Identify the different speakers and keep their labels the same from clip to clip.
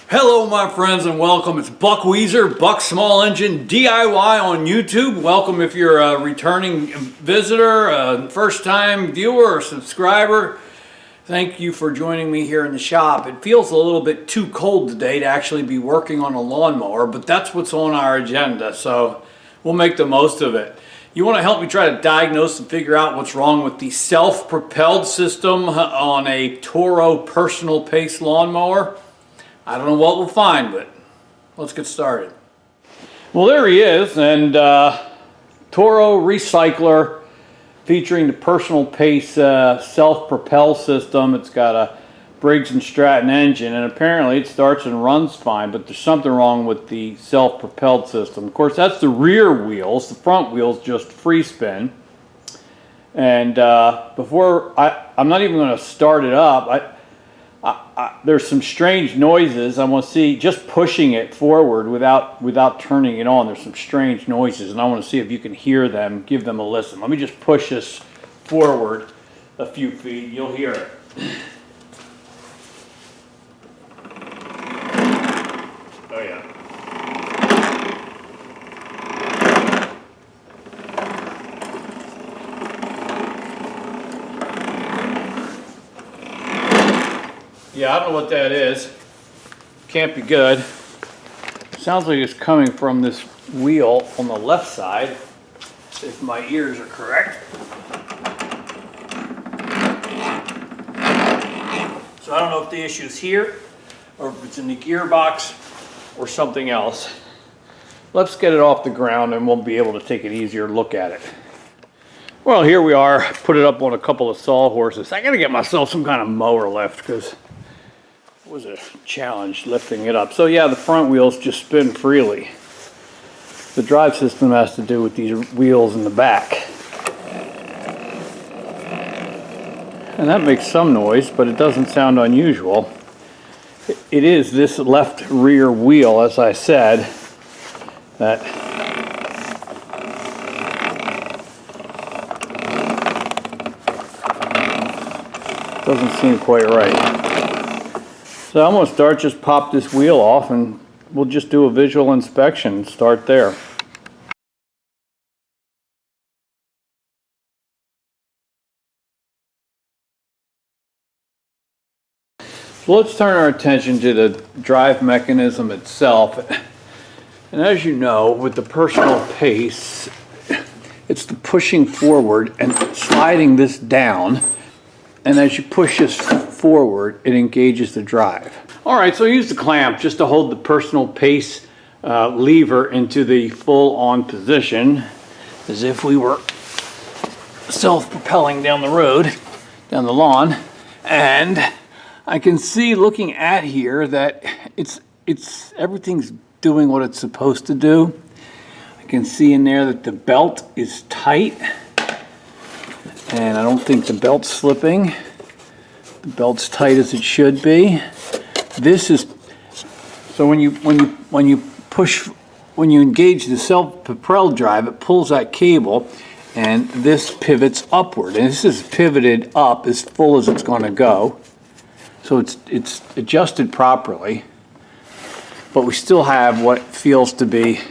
Speaker 1: Hello my friends and welcome. It's Buck Weezer, Buck Small Engine DIY on YouTube. Welcome if you're a returning visitor, a first time viewer or subscriber. Thank you for joining me here in the shop. It feels a little bit too cold today to actually be working on a lawnmower, but that's what's on our agenda, so we'll make the most of it. You want to help me try to diagnose and figure out what's wrong with the self-propelled system on a Toro personal pace lawnmower? I don't know what we'll find, but let's get started. Well, there he is, and Toro Recycler featuring the personal pace self-propel system. It's got a Briggs & Stratton engine, and apparently it starts and runs fine, but there's something wrong with the self-propelled system. Of course, that's the rear wheels. The front wheels just free spin. And I'm not even going to start it up. There's some strange noises. I want to see, just pushing it forward without turning it on, there's some strange noises, and I want to see if you can hear them. Give them a listen. Let me just push this forward a few feet. You'll hear it. Oh yeah. Yeah, I don't know what that is. Can't be good. Sounds like it's coming from this wheel on the left side, if my ears are correct. So I don't know if the issue's here, or if it's in the gearbox, or something else. Let's get it off the ground and we'll be able to take an easier look at it. Well, here we are. Put it up on a couple of sawhorses. I gotta get myself some kind of mower lift, because it was a challenge lifting it up. So yeah, the front wheels just spin freely. The drive system has to do with these wheels in the back. And that makes some noise, but it doesn't sound unusual. It is this left rear wheel, as I said, that doesn't seem quite right. So I'm going to just pop this wheel off, and we'll just do a visual inspection and start there. So let's turn our attention to the drive mechanism itself. And as you know, with the personal pace, it's the pushing forward and sliding this down. And as you push this forward, it engages the drive. All right, so I use the clamp just to hold the personal pace lever into the full on position, as if we were self-propelling down the road, down the lawn. And I can see, looking at here, that everything's doing what it's supposed to do. I can see in there that the belt is tight, and I don't think the belt's slipping. The belt's tight as it should be. This is so when you engage the self-propelled drive, it pulls that cable, and this pivots upward, and this is pivoted up as full as it's going to go. So it's adjusted properly, but we still have what feels to be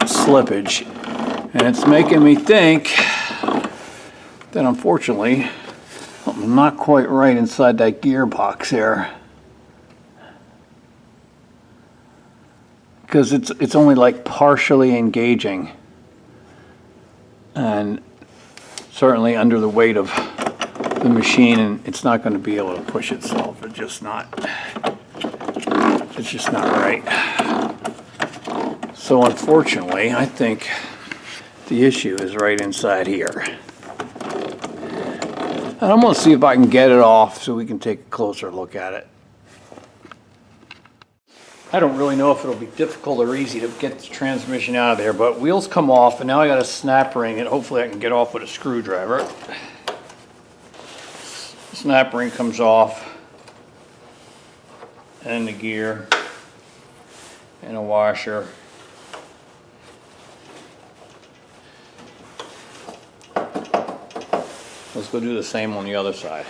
Speaker 1: slippage, and it's making me think that unfortunately something's not quite right inside that gearbox there, because it's only like partially engaging, and certainly under the weight of the machine, and it's not going to be able to push itself. It's just not right. So unfortunately, I think the issue is right inside here. And I'm going to see if I can get it off so we can take a closer look at it. I don't really know if it'll be difficult or easy to get the transmission out of there, but wheels come off, and now I got a snap ring, and hopefully I can get off with a screwdriver. Snap ring comes off, and the gear, and a washer. Let's go do the same on the other side.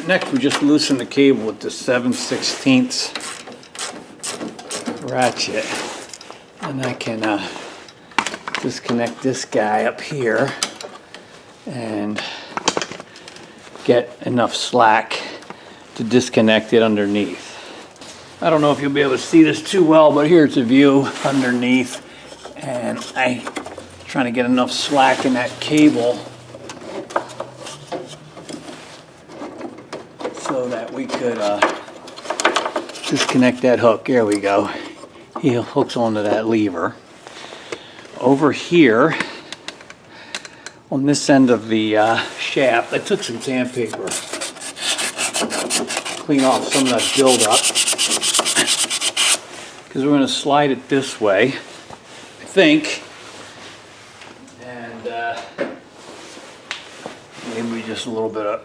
Speaker 1: next we just loosen the cable with the 7/16 ratchet, and I can disconnect this guy up here and get enough slack to disconnect it underneath. I don't know if you'll be able to see this too well, but here's a view underneath, and I'm trying to get enough slack in that cable so that we could disconnect that hook. There we go. He hooks onto that lever. Over here, on this end of the shaft, I took some sandpaper, clean off some of that buildup, because we're going to slide it this way, I think, and maybe just a little bit of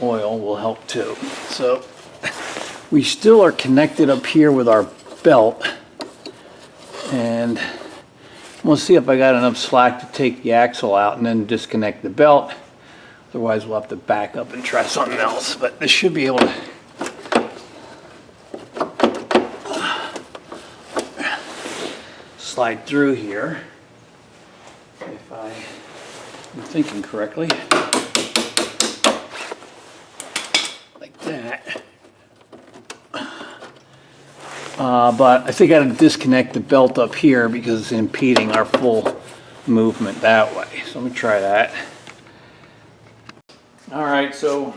Speaker 1: oil will help too. So we still are connected up here with our belt, and we'll see if I got enough slack to take the axle out and then disconnect the belt. Otherwise we'll have to back up and try something else, but this should be able to slide through here if I'm thinking correctly. Like that. But I think I gotta disconnect the belt up here because it's impeding our full movement that way. So I'm gonna try that. All right, so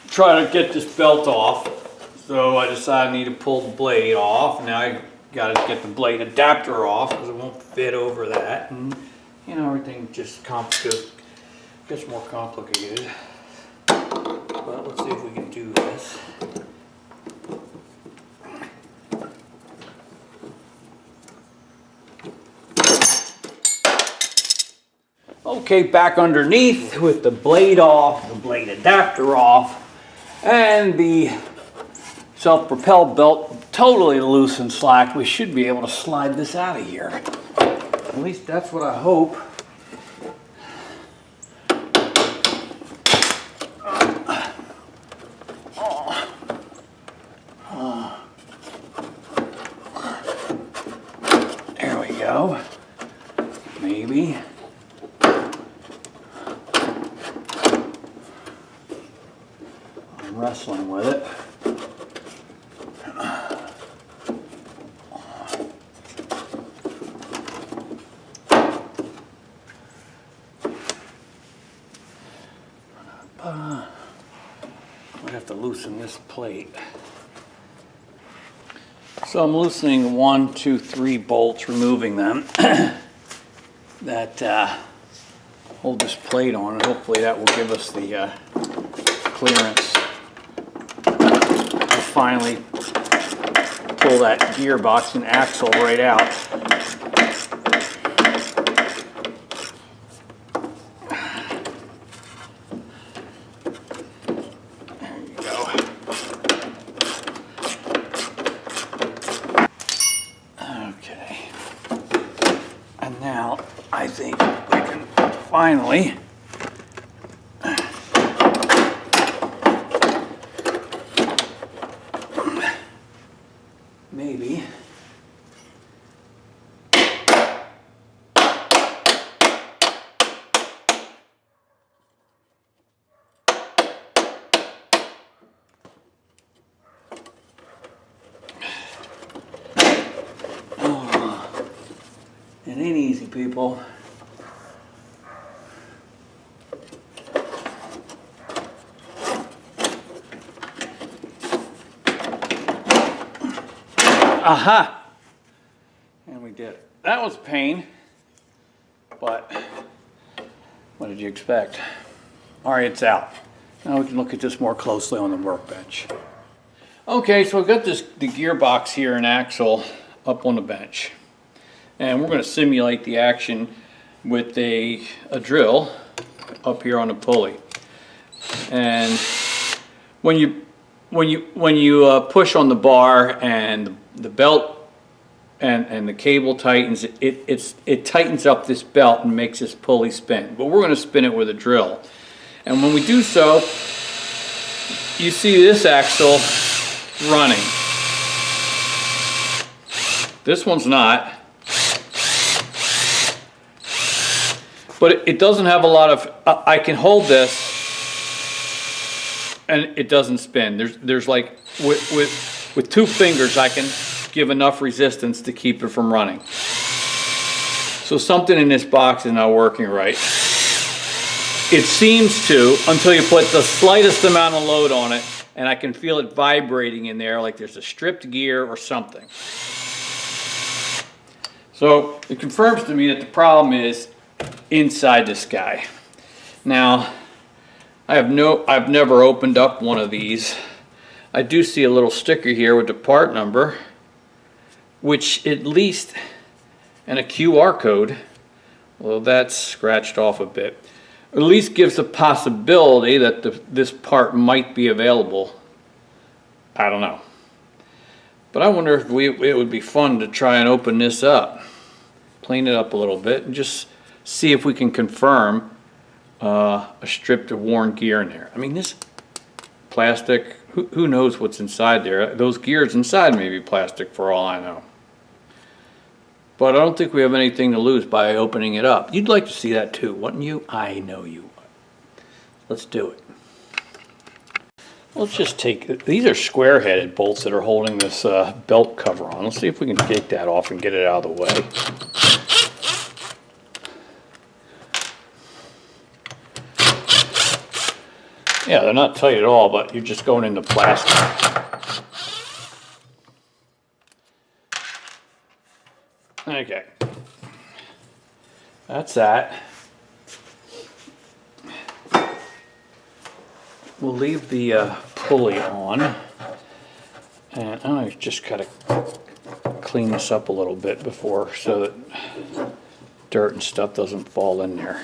Speaker 1: try to get this belt off. So I decided I need to pull the blade off. Now I gotta get the blade adapter off because it won't fit over that. And you know, everything just gets more complicated. But let's see if we can do this. Okay, back underneath with the blade off, the blade adapter off, and the self-propelled belt totally loose and slack. We should be able to slide this out of here. At least that's what I hope. There we go. Maybe. Wrestling with it. Might have to loosen this plate. So I'm loosening 1, 2, 3 bolts, removing them that hold this plate on, and hopefully that will give us the clearance. Finally pull that gearbox and axle right out. There you go. Okay. And now I think we can finally maybe it ain't easy, people. Aha! And we did it. That was a pain, but what did you expect? All right, it's out. Now we can look at this more closely on the workbench. Okay, so I've got the gearbox here and axle up on the bench. And we're going to simulate the action with a drill up here on the pulley. And when you push on the bar and the belt and the cable tightens, it tightens up this belt and makes this pulley spin. But we're going to spin it with a drill. And when we do so, you see this axle running. This one's not. But it doesn't have a lot of, I can hold this and it doesn't spin. There's like, with 2 fingers I can give enough resistance to keep it from running. So something in this box is not working right. It seems to, until you put the slightest amount of load on it, and I can feel it vibrating in there like there's a stripped gear or something. So it confirms to me that the problem is inside this guy. Now, I've never opened up one of these. I do see a little sticker here with the part number, which at least, and a QR code, well, that's scratched off a bit, at least gives the possibility that this part might be available. I don't know. But I wonder if it would be fun to try and open this up, clean it up a little bit, and just see if we can confirm a stripped or worn gear in there. I mean, this plastic, who knows what's inside there? Those gears inside may be plastic for all I know. But I don't think we have anything to lose by opening it up. You'd like to see that too, wouldn't you? I know you would. Let's do it. Let's just take, these are square-headed bolts that are holding this belt cover on. Let's see if we can take that off and get it out of the way. Yeah, they're not tight at all, but you're just going into plastic. Okay, that's that. We'll leave the pulley on, and I just gotta clean this up a little bit before, so that dirt and stuff doesn't fall in there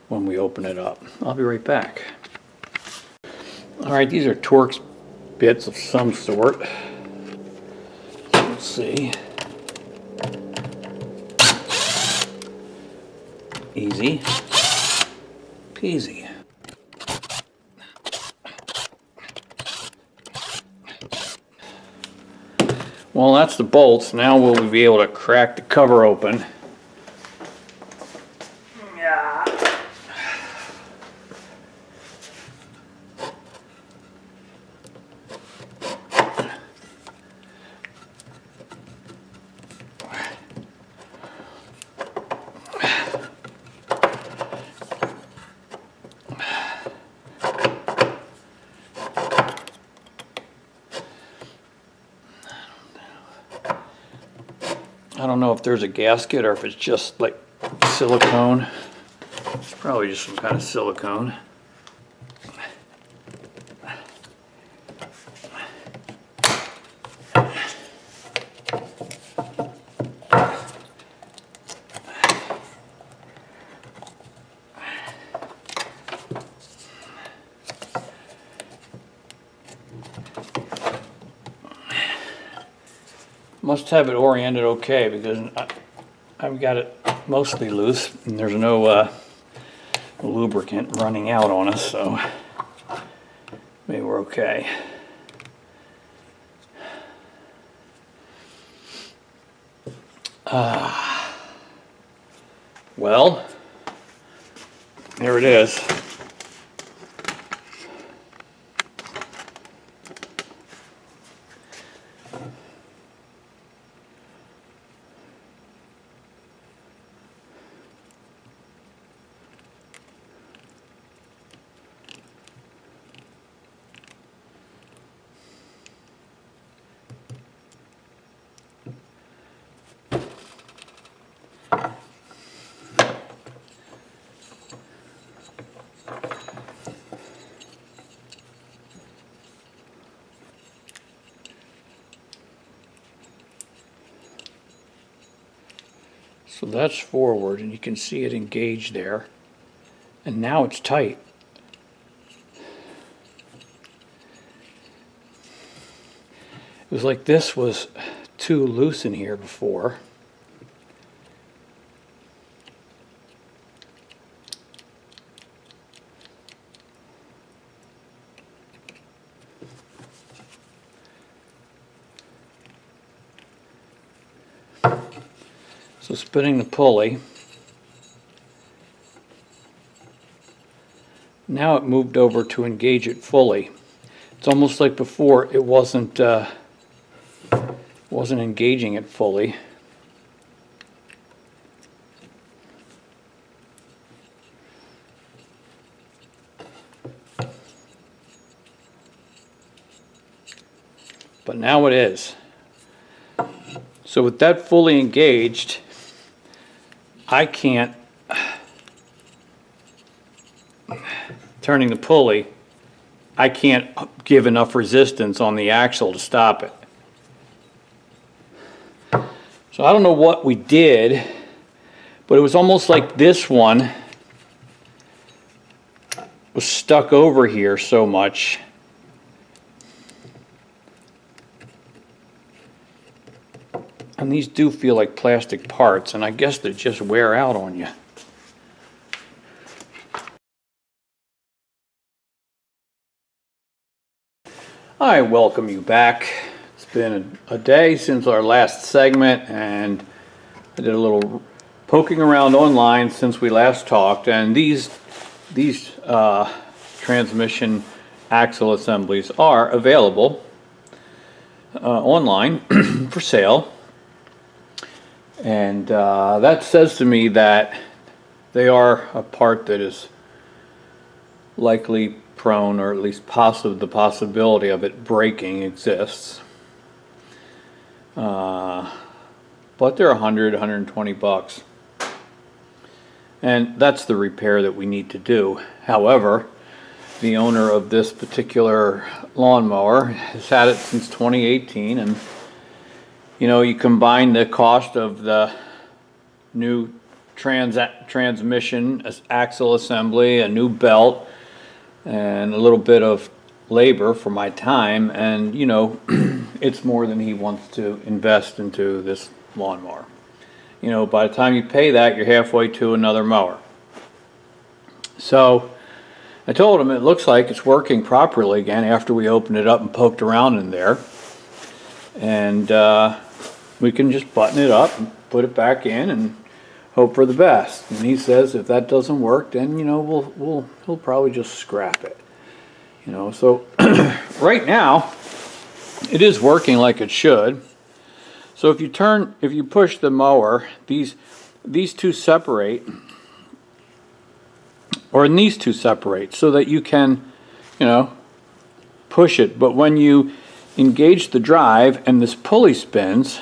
Speaker 1: when we open it up. I'll be right back. All right, these are Torx bits of some sort. Let's see. Easy peasy. Well, that's the bolts. Now we'll be able to crack the cover open. Yeah. I don't know if there's a gasket or if it's just like silicone. It's probably just some kind of silicone. Must have it oriented okay, because I've got it mostly loose and there's no lubricant running out on us, so maybe we're okay. Well, there it is. So that's forward, and you can see it engaged there, and now it's tight. It was like this was too loose in here before. So spinning the pulley. Now it moved over to engage it fully. It's almost like before it wasn't engaging it fully. But now it is. So with that fully engaged, I can't, turning the pulley, I can't give enough resistance on the axle to stop it. So I don't know what we did, but it was almost like this one was stuck over here so much. And these do feel like plastic parts, and I guess they just wear out on you. I welcome you back. It's been a day since our last segment, and I did a little poking around online since we last talked, and these transmission axle assemblies are available online for sale. And that says to me that they are a part that is likely prone, or at least the possibility of it breaking exists. But they're $120. And that's the repair that we need to do. However, the owner of this particular lawnmower has had it since 2018, and you know, you combine the cost of the new transmission axle assembly, a new belt, and a little bit of labor for my time, and you know, it's more than he wants to invest into this lawnmower. You know, by the time you pay that, you're halfway to another mower. So I told him it looks like it's working properly again after we opened it up and poked around in there. And we can just button it up and put it back in and hope for the best. And he says if that doesn't work, then you know he'll probably just scrap it. You know, so right now it is working like it should. So if you push the mower, these two separate, or these two separate, so that you can, you know, push it. But when you engage the drive and this pulley spins,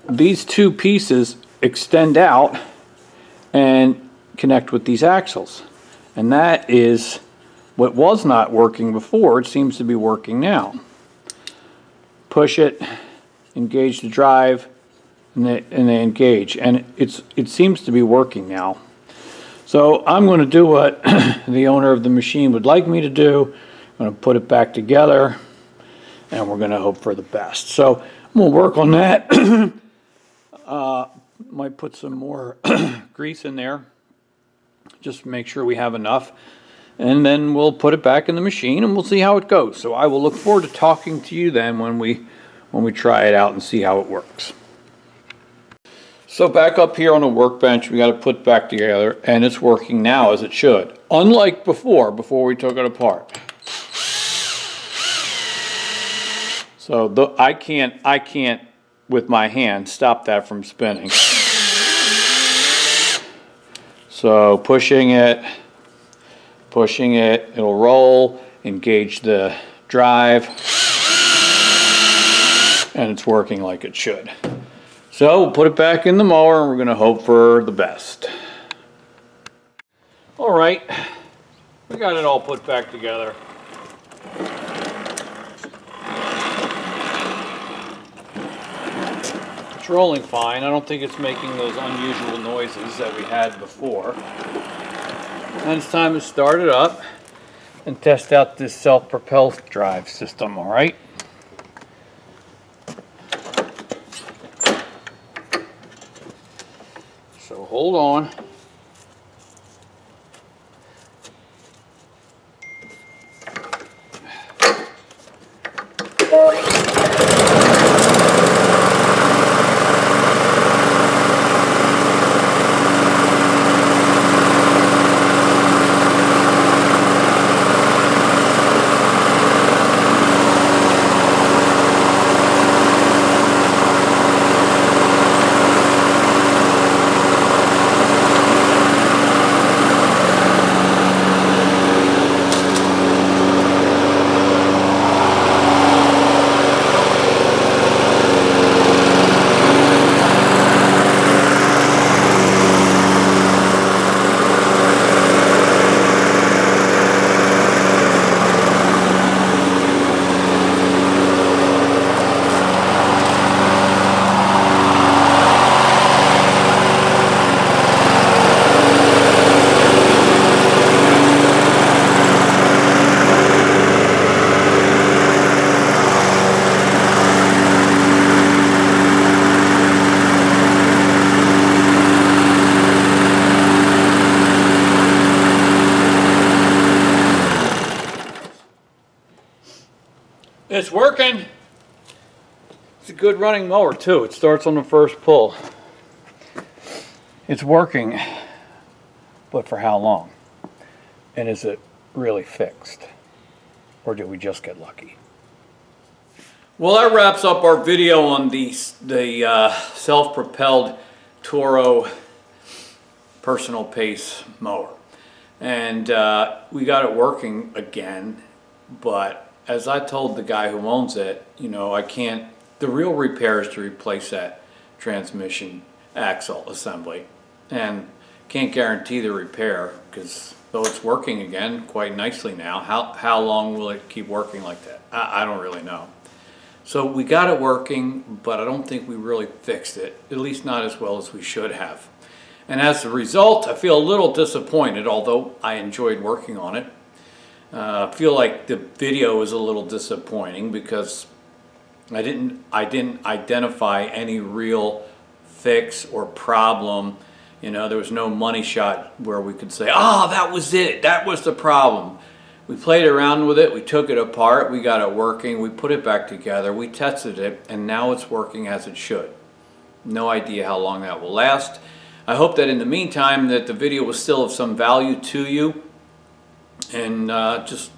Speaker 1: these two pieces extend out and connect with these axles. And that is what was not working before. It seems to be working now. Push it, engage the drive, and they engage. And it seems to be working now. So I'm going to do what the owner of the machine would like me to do. I'm going to put it back together, and we're going to hope for the best. So I'm going to work on that. Might put some more grease in there, just to make sure we have enough. And then we'll put it back in the machine, and we'll see how it goes. So I will look forward to talking to you then when we try it out and see how it works. So back up here on the workbench, we got to put it back together, and it's working now as it should. Unlike before we took it apart. So I can't with my hand stop that from spinning. So pushing it, it'll roll, engage the drive, and it's working like it should. So we'll put it back in the mower, and we're going to hope for the best. All right, we got it all put back together. It's rolling fine. I don't think it's making those unusual noises that we had before. And it's time to start it up and test out this self-propelled drive system, all right? hold on. It's working. It's a good running mower too. It starts on the first pull. It's working, but for how long? And is it really fixed? Or did we just get lucky? Well, that wraps up our video on the self-propelled Toro personal pace mower. And we got it working again, but as I told the guy who owns it, you know, the real repair is to replace that transmission axle assembly, and can't guarantee the repair because though it's working again quite nicely now, how long will it keep working like that? I don't really know. So we got it working, but I don't think we really fixed it, at least not as well as we should have. And as a result, I feel a little disappointed, although I enjoyed working on it. I feel like the video is a little disappointing because I didn't identify any real fix or problem. You know, there was no money shot where we could say, "Ah, that was it. That was the problem." We played around with it. We took it apart. We got it working. We put it back together. We tested it, and now it's working as it should. No idea how long that will last. I hope that in the meantime that the video was still of some value to you, and just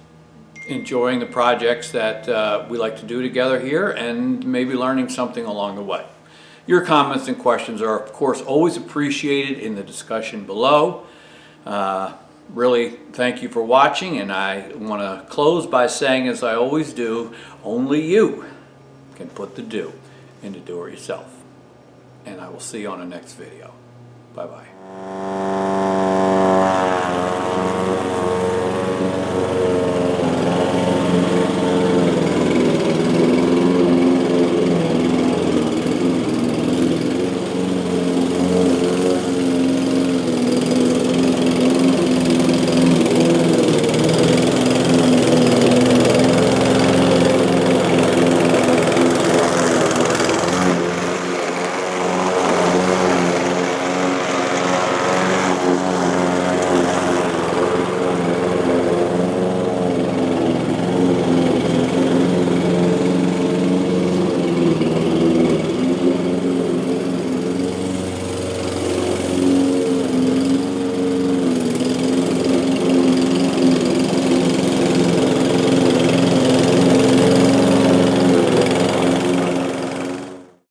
Speaker 1: enjoying the projects that we like to do together here, and maybe learning something along the way. Your comments and questions are, of course, always appreciated in the discussion below. Really, thank you for watching, and I want to close by saying, as I always do, only you can put the do into do-it-yourself. And I will see you on the next video. Bye-bye.